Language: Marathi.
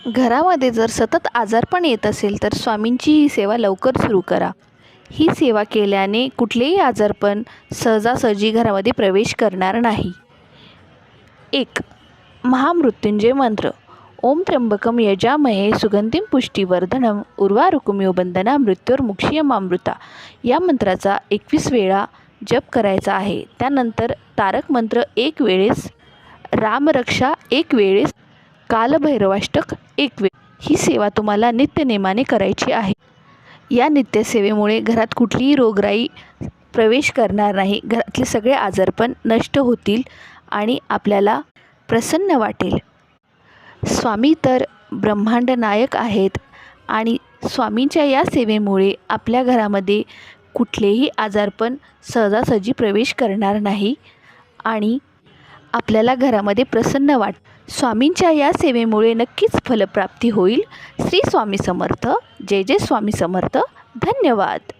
घरामध्ये जर सतत आजारपण येत असेल तर स्वामींची ही सेवा लवकर सुरू करा. ही सेवा केल्याने कुठलेही आजारपण सहजासहजी घरामध्ये प्रवेश करणार नाही. 1. महामृत्युंजय मंत्र. ओम त्र्यंबकम यजामहे सुगंधिं पुष्टिवर्धनम उर्वारुकमिव बंधना मृत्योर्मुक्षीयमामृता. या मंत्राचा 21 वेळा जप करायचा आहे. त्यानंतर तारक मंत्र 1 वेळेस, रामरक्षा 1 वेळेस, कालभैरवाष्टक 1 वेळ. ही सेवा तुम्हाला नित्यनेमाने करायची आहे. या नित्यसेवेमुळे घरात कुठलीही रोगराई प्रवेश करणार नाही. घरातले सगळे आजारपण नष्ट होतील आणि आपल्याला प्रसन्न वाटेल. स्वामी तर ब्रह्मांड नायक आहेत आणि स्वामींच्या या सेवेमुळे आपल्या घरामध्ये कुठलेही आजारपण सहजासहजी प्रवेश करणार नाही आणि आपल्याला घरामध्ये प्रसन्न स्वामींच्या या सेवेमुळे नक्कीच फलप्राप्ती होईल. श्री स्वामी समर्थ. जय जय स्वामी समर्थ. धन्यवाद.